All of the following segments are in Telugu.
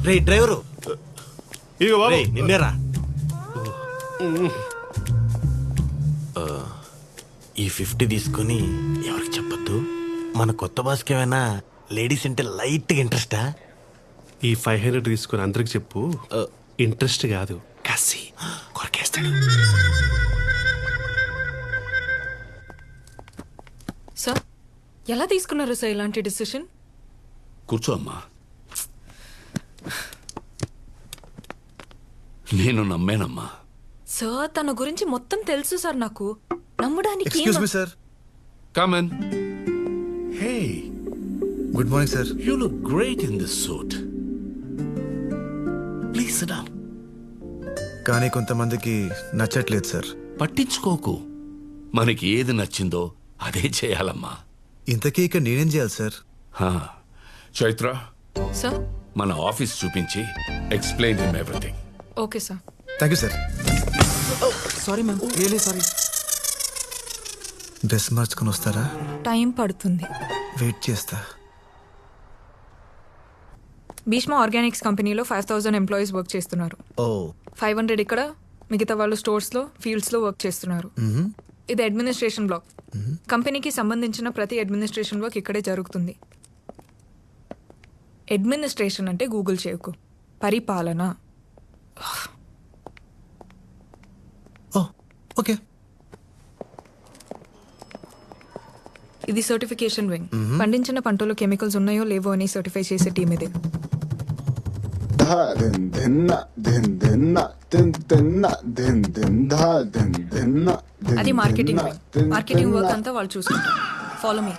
రే డ్రైవరు, ఇదిగో బాబు. రేయ్, నిన్నేరా. ఈ 50 తీసుకుని ఎవరికి చెప్పొద్దు. మన కొత్త బాస్కి ఏమైనా లేడీస్ అంటే లైట్ గా ఇంట్రెస్టా? ఈ 500 తీసుకుని అందరికి చెప్పు. ఇంట్రెస్ట్ కాదు, కసి కొరకేస్తాడు. సార్ ఎలా తీసుకున్నారు సార్ ఇలాంటి డిసిషన్? కూర్చో అమ్మా. నేను నమ్మానమ్మా. సార్ తన గురించి మొత్తం తెలుసు సార్ నాకు. నమ్మడానికి excuse me sir. Come on. Hey, good morning sir. You look great in this suit. Please SIT down. కానీ కొంతమందికి నచ్చట్లేదు సార్. పట్టించుకోకు. మనకి ఏది నచ్చిందో అదే చేయాలమ్మా. ఇంతకీ ఇక నేనేం చేయాలి సార్? హా, చైత్ర, సార్ మన ఆఫీస్ చూపించి explain him everything. Okay sir. Thank you sir. Sorry ma'am, really sorry. Dress మార్చుకొని వస్తారా? టైం పడుతుంది. వెయిట్ చేస్తా. భీష్మ ఆర్గానిక్స్ కంపెనీలో 5000 ఎంప్లాయీస్ వర్క్ చేస్తున్నారు. ఓ 500 ఇక్కడ, మిగతా వాళ్ళు స్టోర్స్లో, ఫీల్డ్స్లో వర్క్ చేస్తున్నారు. ఇది అడ్మినిస్ట్రేషన్ బ్లాక్. కంపెనీకి సంబంధించిన ప్రతి అడ్మినిస్ట్రేషన్ వర్క్ ఇక్కడే జరుగుతుంది. అడ్మినిస్ట్రేషన్ అంటే గూగుల్ చేయకు, పరిపాలన. ఓ ఓకే. ఇది సర్టిఫికేషన్ వింగ్. పండించిన పంటలో కెమికల్స్ ఉన్నాయో లేవో అని సర్టిఫై చేసే టీమ్ ఇది. అది మార్కెటింగ్ వింగ్. మార్కెటింగ్ వర్క్ అంతా వాళ్ళు చూసుకుంటారు. Follow me.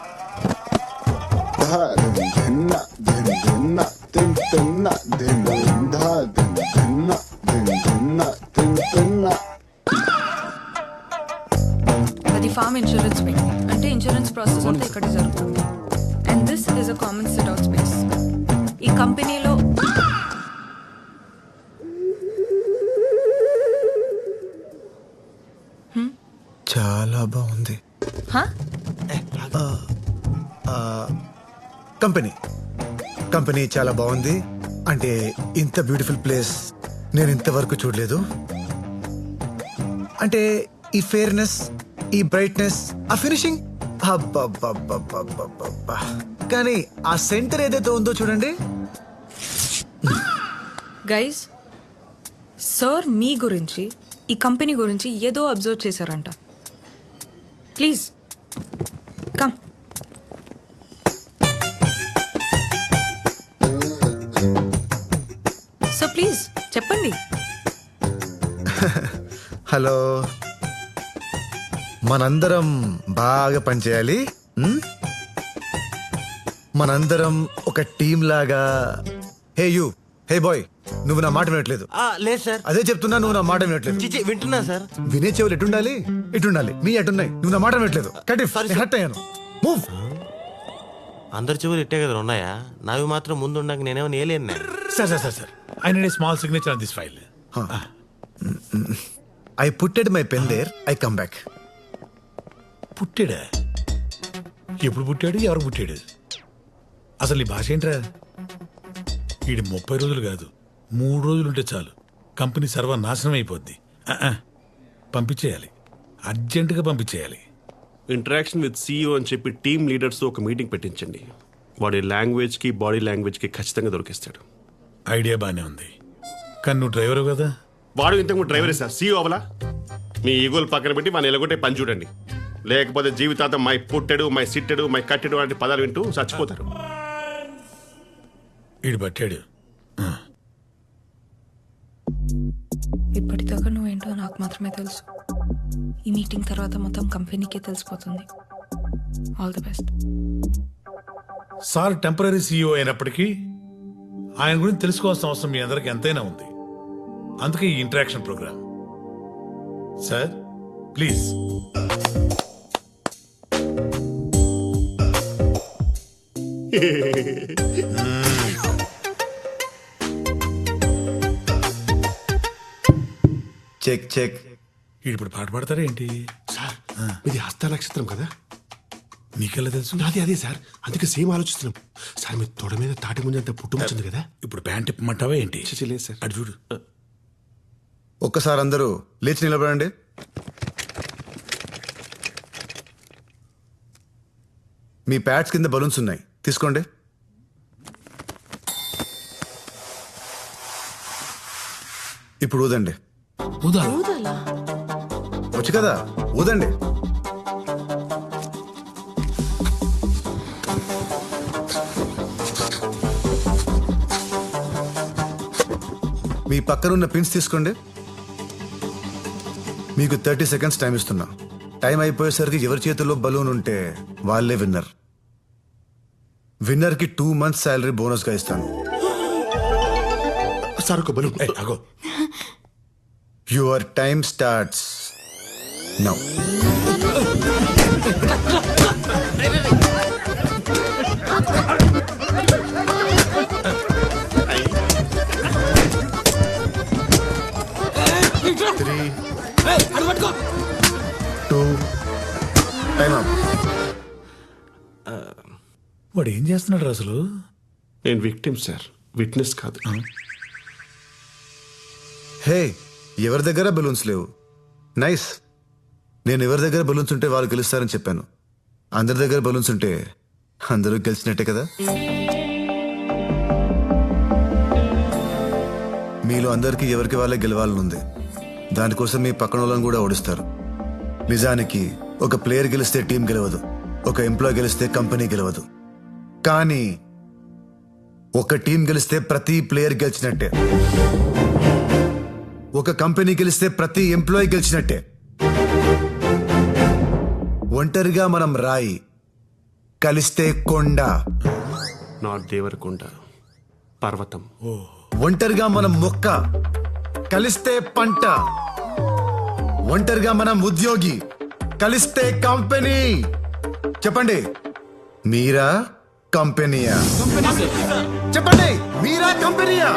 అది ఫార్మ్ ఇన్సూరెన్స్ వింగ్. అంటే ఇన్సూరెన్స్ ప్రాసెస్ అంతా ఇక్కడ జరుగుతుంది. And this is a common SIT out space. ఈ కంపెనీలో చాలా బాగుంది. కంపెనీ చాలా బాగుంది. అంటే ఇంత బ్యూటిఫుల్ ప్లేస్ నేను ఇంతవరకు చూడలేదు. అంటే ఈ ఫెయిర్నెస్, ఈ బ్రైట్నెస్, ఆ ఫినిషింగ్, కానీ ఆ సెంటర్ ఏదైతే ఉందో చూడండి. గైస్, సార్ మీ గురించి, ఈ కంపెనీ గురించి ఏదో అబ్జర్వ్ చేశారంట. Please come. సో ప్లీజ్ చెప్పండి. హలో, మనందరం బాగా పనిచేయాలి. మనందరం ఒక టీం లాగా. హే యూ, హే బాయ్, నువ్వు నా మాట వినట్లేదు. లేదు సార్. అదే చెప్తున్నా, నువ్వు నా మాట వినట్లేదు. చిచి, వింటున్నా సార్. వినే చెవులు ఎటుండాలి? ఇటుండాలి. నీ ఎటున్నాయి? నువ్వు నా మాట వినట్లేదు. హట్ అయ్యాను. మూవ్. అందరి చెవులు ఇట్టే కదా ఉన్నాయా? నావి మాత్రం ముందు ఉండక నేనేమో నేలేను. Sir I need a small signature on this file. I putted my pen there. I come back. పుట్టాడా? ఎప్పుడు పుట్టాడు? ఎవరు పుట్టాడు? అసలు ఈ భాష ఏంట్రా? వీడి 30 రోజులు కాదు, 3 రోజులు ఉంటే చాలు కంపెనీ సర్వనాశనం అయిపోద్ది. పంపించేయాలి, అర్జెంటుగా పంపించేయాలి. ఇంటరాక్షన్ విత్ CEO అని చెప్పి టీమ్ లీడర్స్ ఒక మీటింగ్ పెట్టించండి. వాడి లాంగ్వేజ్కి, బాడీ లాంగ్వేజ్కి ఖచ్చితంగా దొరికిస్తాడు. ఐడియా బాగానే ఉంది, కానీ నువ్వు డ్రైవరు కదా. వాడు ఇంతకు డ్రైవరే సార్, CEO అవలా. మీ ఈగోలు పక్కన పెట్టి మన ఎలగొట్టే పని చూడండి. లేకపోతే జీవితాంతం మై పుట్టెడు, మై సిట్టెడు, మై కట్టెడు వంటి పదాలు వింటూ చచ్చిపోతారు. వీడు పట్టాడు. ఇప్పటిదాకా నువ్వేంటో నాకు మాత్రమే తెలుసు. ఈ మీటింగ్ తర్వాత మొత్తం కంపెనీకే తెలిసిపోతుంది. All the best. Sir temporary CEO అయినప్పటికీ ఆయన గురించి తెలుసుకోవాల్సిన అవసరం మీ అందరికి ఎంతైనా ఉంది. అందుకే ఈ interaction program. Sir please. Check. ఇప్పుడు పాట పాడతారా ఏంటి? సార్ ఇది హస్త నక్షత్రం కదా. నీకెలా తెలుసు? అదే అదే సార్, అందుకే సేమ్ ఆలోచిస్తున్నాం సార్. మీ తొడ మీద తాటి ముందు అంత పుట్టుమొచ్చింది కదా. ఇప్పుడు ప్యాంట్ ఇప్పమంటావా ఏంటి? లేదు సార్. అటు చూడు. ఒక్కసారి అందరూ లేచి నిలబడండి. మీ ప్యాడ్స్ కింద బలూన్స్ ఉన్నాయి, తీసుకోండి. ఇప్పుడు ఊదండి. వచ్చు కదా, ఊదండి. మీ పక్కనున్న పిన్స్ తీసుకోండి. మీకు 30 సెకండ్స్ టైం ఇస్తున్నా. టైం అయిపోయేసరికి ఎవరి చేతుల్లో బలూన్ ఉంటే వాళ్ళే విన్నర్. విన్నర్కి 2 months శాలరీ బోనస్గా ఇస్తాను. సార్ ఒక బలూన్. అగో యువర్ టైమ్ స్టార్ట్స్ నౌ. వాడు ఏం చేస్తున్నాడు అసలు? నేను విక్టిమ్ సార్, విట్నెస్ కాదు. హే, ఎవరి దగ్గర బలూన్స్ లేవు. నైస్. నేను ఎవరి దగ్గర బలూన్స్ ఉంటే వాళ్ళు గెలుస్తారని చెప్పాను. అందరి దగ్గర బలూన్స్ ఉంటే అందరూ గెలిచినట్టే కదా. మీలో అందరికీ ఎవరికి వాళ్ళే గెలవాలని ఉంది. దానికోసం మీ పక్కన వాళ్ళని కూడా ఓడిస్తారు. నిజానికి ఒక ప్లేయర్ గెలిస్తే టీం గెలవదు, ఒక ఎంప్లాయ్ గెలిస్తే కంపెనీ గెలవదు. కానీ ఒక టీం గెలిస్తే ప్రతి ప్లేయర్ గెలిచినట్టే, ఒక కంపెనీ గెలిస్తే ప్రతి ఎంప్లాయీ గెలిచినట్టే. ఒంటరిగా మనం రాయి, కలిస్తే కొండ. నాట్ దేవరకొండ, పర్వతం. ఒంటరిగా మనం మొక్క, కలిస్తే పంట. ఒంటరిగా మనం ఉద్యోగి, కలిస్తే కంపెనీ. చెప్పండి, మీరా కంపెనీయా? చెప్పండి, మీరా కంపెనీయా?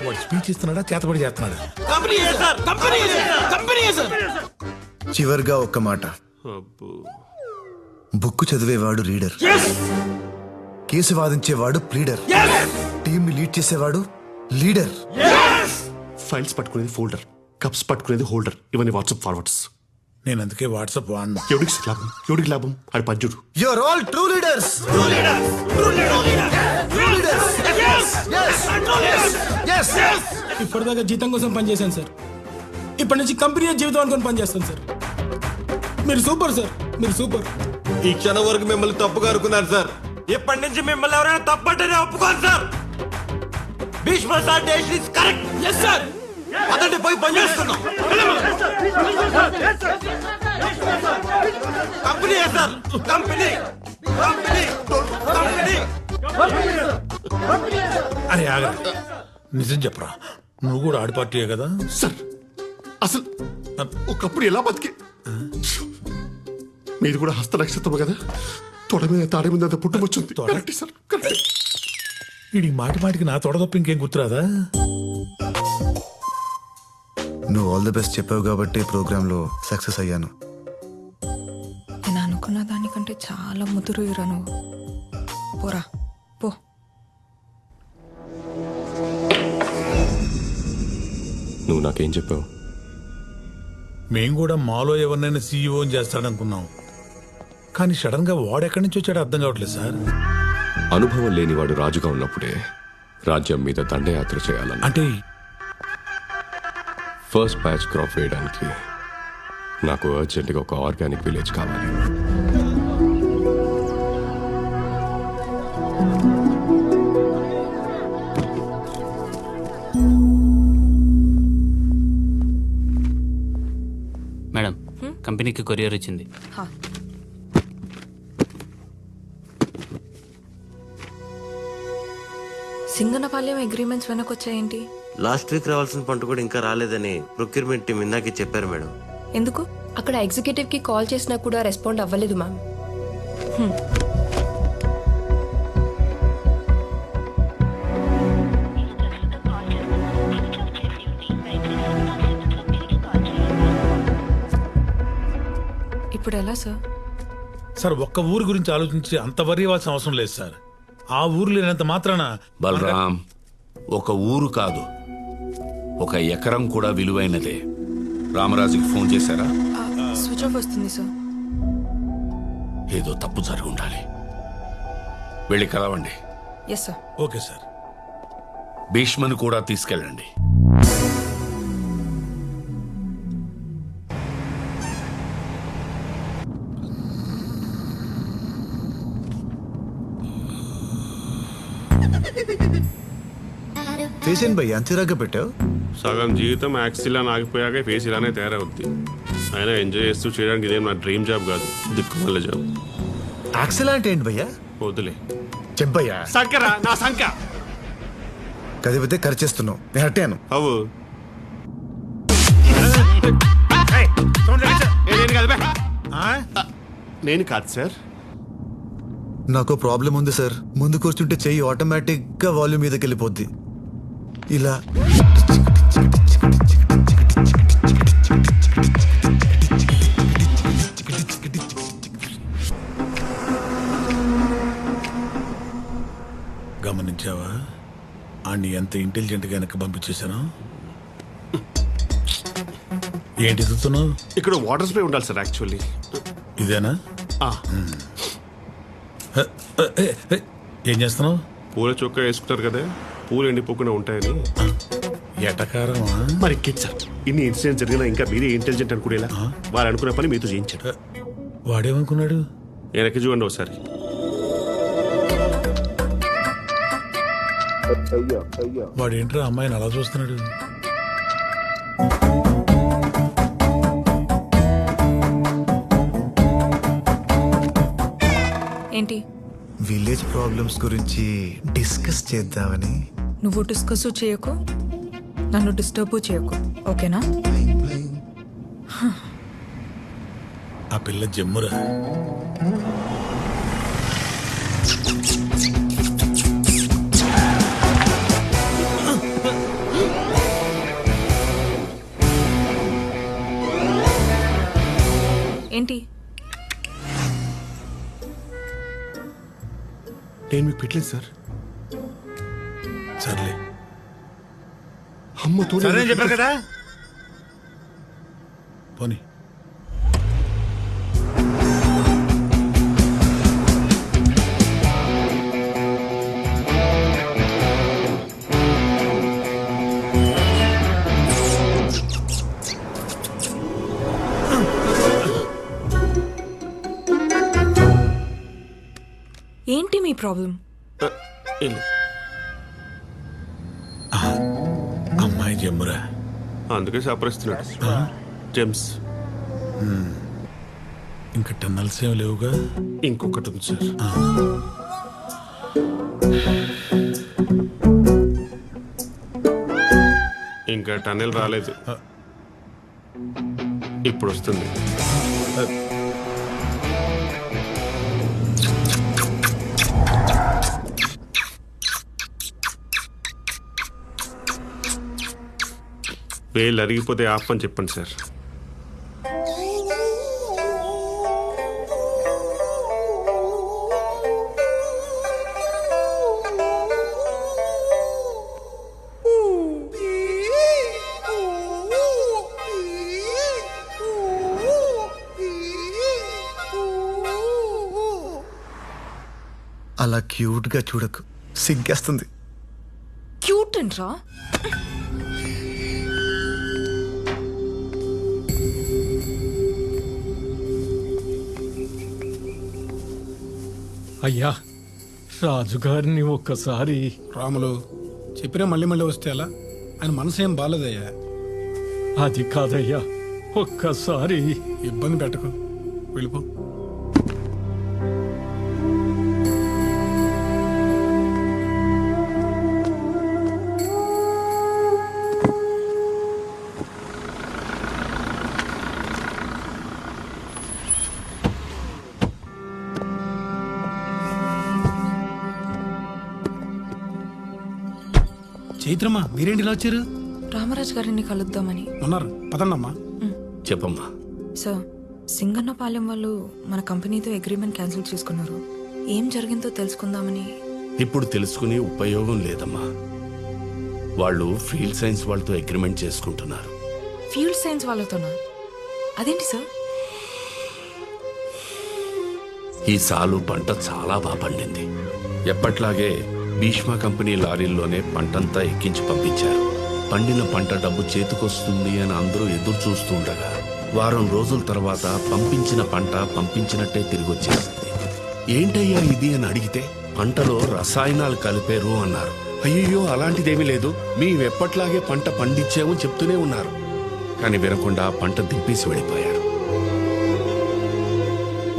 వాడు స్పీచ్ ఇస్తున్నాడా, చేతబడి చేస్తున్నాడా? చివరిగా ఒక్క మాట. అబ్బో. బుక్ చదివేవాడు రీడర్, కేసు వాదించేవాడు ప్లీడర్, టీమ్ లీడ్ చేసేవాడు లీడర్. ఫైల్స్ పట్టుకునేది ఫోల్డర్, కప్స్ పట్టుకునేది హోల్డర్. ఇవన్నీ వాట్సాప్ ఫార్వర్డ్స్. నేను అందుకే వాట్సాప్ వాడినా. ఎవడికి లాభం, ఎవడికి లాభం? అది పంచుడు. You're all true leaders. ఇప్పటిదాకా జీతం కోసం పనిచేశాను సార్. ఇప్పటి నుంచి కంపెనీ జీవితం అనుకుని పనిచేస్తాను సార్. మీరు సూపర్ సార్, మీరు సూపర్. ఈ క్షణం వరకు మిమ్మల్ని తప్పుగా అనుకున్నారు సార్. ఇప్పటి నుంచి మిమ్మల్ని ఎవరైనా తప్పంటేనే ఒప్పుకోను sir. Bhishma sir decision is correct. Yes sir. అతన్ని పోయి పనిచేస్తున్నాం. Company sir, company company company. అరే ఆగా, నిజం చెప్పరా, నువ్వు కూడా ఆడి పార్టీయే కదా? సార్ అసలు ఒకప్పుడు ఎలా బతికి, మీది కూడా హస్త నక్షత్రం కదా. తొడ మీద తాడే మీద అంత పుట్టుకొచ్చింది. Correct sir, correct. వీడికి మాటి మాటికి నా తొడ తప్ప ఇంకేం గుర్తురాదా? నువ్వు ఆల్ ది బెస్ట్ చెప్పావు కాబట్టి ప్రోగ్రాంలో సక్సెస్ అయ్యాను. నేను అనుకున్న దానికంటే చాలా ముదురు ఇరా నువ్వు. పోరా పో. నువ్వు నాకేం చెప్పావు? మేం కూడా మాలో ఎవరినైనా సీఈఓ చేస్తాడనుకున్నాం. కానీ సడన్ గా వాడెక్కడి నుంచి వచ్చాడో అర్థం కావట్లేదు సార్. అనుభవం లేనివాడు రాజుగా ఉన్నప్పుడే రాజ్యం మీద దండయాత్ర చేయాలని. అంటే ఫస్ట్ బ్యాచ్ క్రాప్ వేయడానికి నాకు అర్జెంటుగా ఒక ఆర్గానిక్ విలేజ్ కావాలి. మేడం, కంపెనీకి కొరియర్ వచ్చింది. సింగనపాలెం అగ్రిమెంట్స్ వెనకొచ్చాయేంటి? లాస్ట్ వీక్ రావాల్సిన పంట కూడా ఇంకా రాలేదని ప్రొక్యూర్మెంట్ టీం ఇందాకే చెప్పారు మేడం. ఎందుకు? అక్కడ ఎగ్జిక్యూటివ్ కి కాల్ చేసినా కూడా రెస్పాండ్ అవ్వలేదు మ్యామ్. ఇప్పుడు ఎలా సార్? సార్ ఒక్క ఊరు గురించి ఆలోచించి అంత వరి ఇవ్వాల్సిన అవసరం లేదు సార్. ఆ ఊరు లేనంత మాత్రాన బలరాం, ఒక ఊరు కాదు, ఒక ఎకరం కూడా విలువైనదే. రామరాజుకి ఫోన్ చేశారా? స్విచ్ ఆఫ్ వస్తుంది సార్. ఏదో తప్పు జరిగి ఉండాలి. వెళ్ళి కలవండి. Yes sir. Okay sir. భీష్మను కూడా తీసుకెళ్ళండి. ఫేస్ ఏంటి భయ్య అంత చిరాగ్గా పెట్టావు? సగం జీవితం యాక్సిల్ అని ఆగిపోయాక ఫేస్ ఇలానే తయారవుద్ది. అయినా ఎంజాయ్ చేస్తూ చేయడానికి ఇదేం నా డ్రీమ్ జాబ్ కాదు, దిక్కుమల్ల జాబ్. యాక్సిల్ అంటే ఏంటి భయ్యా? వద్దులే. చెప్పయ్యా. సంకరా నా సంక కదిపితే ఖర్చేస్తున్నావు, నేను అట్టాను. అవు నేను కాదు సార్. నాకు ప్రాబ్లం ఉంది సార్. ముందు కూర్చుంటే చెయ్యి ఆటోమేటిక్ గా వాల్యూమ్ మీదకి వెళ్ళిపోద్ది. ఇలా గమనించావా ఆడిని ఎంత ఇంటెలిజెంట్ గా వెనక్కి పంపించేశాను? ఏంటి చూస్తున్నావు? ఇక్కడ వాటర్ స్ప్రే ఉండాలి సార్ యాక్చువల్లీ. ఇదేనా? ఏం చేస్తున్నావు? పూల చొక్కా వేసుకుంటారు కదా, పూలు ఎండిపోకుండా ఉంటాయని. ఎటకారమా? మరి కిడ్ సార్, ఇన్ని ఇన్సిడెంట్స్ జరిగినా ఇంకా మీరే ఇంటెలిజెంట్ అనుకునేలా వారు అనుకున్న పని మీతో చేయించాడు. వాడేమనుకున్నాడు? వెనక్కి చూడండి ఒకసారి. వాడేంట్రా అమ్మాయిని అలా చూస్తున్నాడు? ఏంటి? విలేజ్ ప్రాబ్లమ్స్ గురించి డిస్కస్ చేద్దామని. నువ్వు డిస్కస్ చేయకు, నన్ను డిస్టర్బ్ చేయకు, ఓకేనా? ఆ పిల్ల జమ్మురా. ఏంటి? నేను మీకు పెట్టలేదు సార్. సర్లే. అమ్మతో సరే చెప్పారు కదా, పోనీ. ఏంటి మీ ప్రాబ్లం? అమ్మాయి జమ్మురా. అందుకే సపరిస్తున్నాడు. జెమ్స్. ఇంకా టన్నల్స్ ఏమి లేవుగా? ఇంకొకటి ఉంది సార్. ఇంకా టన్నెల్ రాలేదు, ఇప్పుడు వస్తుంది. వేలు అరిగిపోతే ఆపని చెప్పండి సార్. అలా క్యూట్ గా చూడకు, సిగ్గేస్తుంది. క్యూట్ అంట్రా? అయ్యా, రాజుగారిని ఒక్కసారి. రాములు చెప్పినా మళ్ళీ మళ్ళీ వస్తే అలా? ఆయన మనసు ఏం బాలేదయ్యా. అది కాదయ్యా, ఒక్కసారి. ఇబ్బంది పెట్టకు, వెళ్ళిపో. చైత్రమ్మా, మీరేంటి ఇలా వచ్చారు? రామరాజు గారిని కలుద్దామని. ఉన్నారు, పదండమ్మా. చెప్పమ్మా. సార్, సింగన్నపాలెం వాళ్ళు మన కంపెనీతో అగ్రిమెంట్ క్యాన్సిల్ చేసుకున్నారు. ఏం జరిగిందో తెలుసుకుందామని. ఇప్పుడు తెలుసుకునే ఉపయోగం లేదమ్మా. వాళ్ళు ఫీల్డ్ సైన్స్ వాళ్ళతో అగ్రిమెంట్ చేసుకుంటున్నారు. ఫీల్డ్ సైన్స్ వాళ్ళతోనా? అదేంటి సార్? ఈ సాలు పంట చాలా బాగా పండింది. ఎప్పట్లాగే భీష్మ కంపెనీ లారీల్లోనే పంటంతా ఎక్కించి పంపించారు. పండిన పంట డబ్బు చేతికొస్తుంది అని అందరూ ఎదురు చూస్తుండగా వారం రోజుల తర్వాత పంపించిన పంట పంపించినట్టే తిరిగి వచ్చేసింది. ఏంటయ్యా ఇది అని అడిగితే పంటలో రసాయనాలు కలిపారు అన్నారు. అయ్యో అలాంటిదేమీ లేదు, మేమెప్పట్లాగే పంట పండించామని చెప్తూనే ఉన్నారు. కానీ వినకుండా పంట దింపేసి వెళ్ళిపోయారు.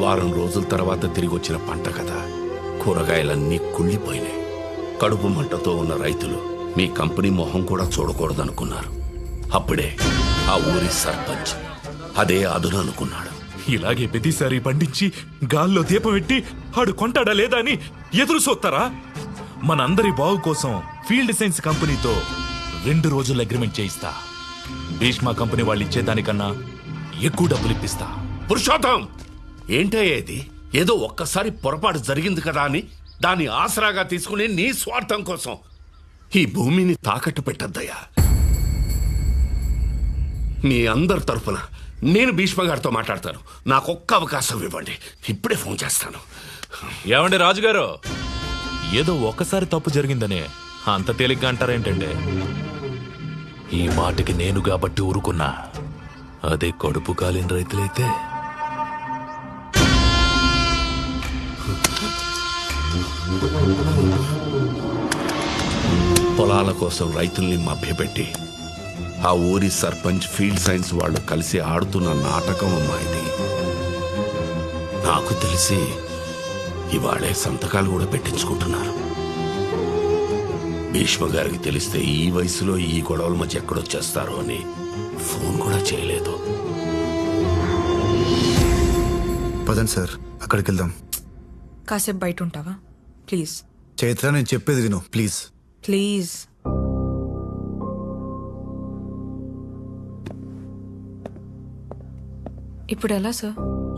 వారం రోజుల తర్వాత తిరిగి వచ్చిన పంట కదా, కూరగాయలన్నీ కుళ్ళిపోయినాయి. కడుపు మంటతో ఉన్న రైతులు మీ కంపెనీ మొహం కూడా చూడకూడదనుకున్నారు. అప్పుడే ఆ ఊరి సర్పంచ్ అదే అదును అనుకున్నాడు. ఇలాగే ప్రతిసారి పండించి గాల్లో దీపం పెట్టి ఆడు కొంటాడా లేదా అని ఎదురు చూస్తారా? మనందరి బాగు కోసం ఫీల్డ్ సైన్స్ కంపెనీతో 2 రోజులు అగ్రిమెంట్ చేయిస్తా. భీష్మ కంపెనీ వాళ్ళు ఇచ్చేదానికన్నా ఎక్కువ డబ్బులు ఇప్పిస్తా. పురుషోత్తం, ఏంటయ్యా ఇది? ఏదో ఒక్కసారి పొరపాటు జరిగింది కదా అని దాన్ని ఆసరాగా తీసుకుని నీ స్వార్థం కోసం ఈ భూమిని తాకట్టు పెట్టద్దయ్యా. మీ అందరి తరఫున నేను భీష్మ గారితో మాట్లాడతాను. నాకొక్క అవకాశం ఇవ్వండి, ఇప్పుడే ఫోన్ చేస్తాను. ఏమండి రాజుగారు, ఏదో ఒక్కసారి తప్పు జరిగిందనే అంత తేలిగ్గా అంటారేంటండి? ఈ మాటకి నేను కాబట్టి ఊరుకున్నా. అదే కడుపు కాలిన రైతులైతే పొలాల కోసం రైతుల్ని మభ్యపెట్టి ఆ ఊరి సర్పంచ్ ఫీల్డ్ సైన్స్ వాళ్ళు కలిసి ఆడుతున్న నాటకం అమ్మా ఇది. నాకు తెలిసి ఇవాళే సంతకాలు కూడా పెట్టించుకుంటున్నారు. భీష్మ గారికి తెలిస్తే ఈ వయసులో ఈ గొడవల మధ్య ఎక్కడొచ్చేస్తారో అని ఫోన్ కూడా చేయలేదు. పదండి సార్, అక్కడికి వెళ్దాం. కాసేపు బయట ఉంటావా ప్లీజ్? చైత్ర, నేను చెప్పేది విను ప్లీజ్. ప్లీజ్. ఇప్పుడు ఎలా సార్?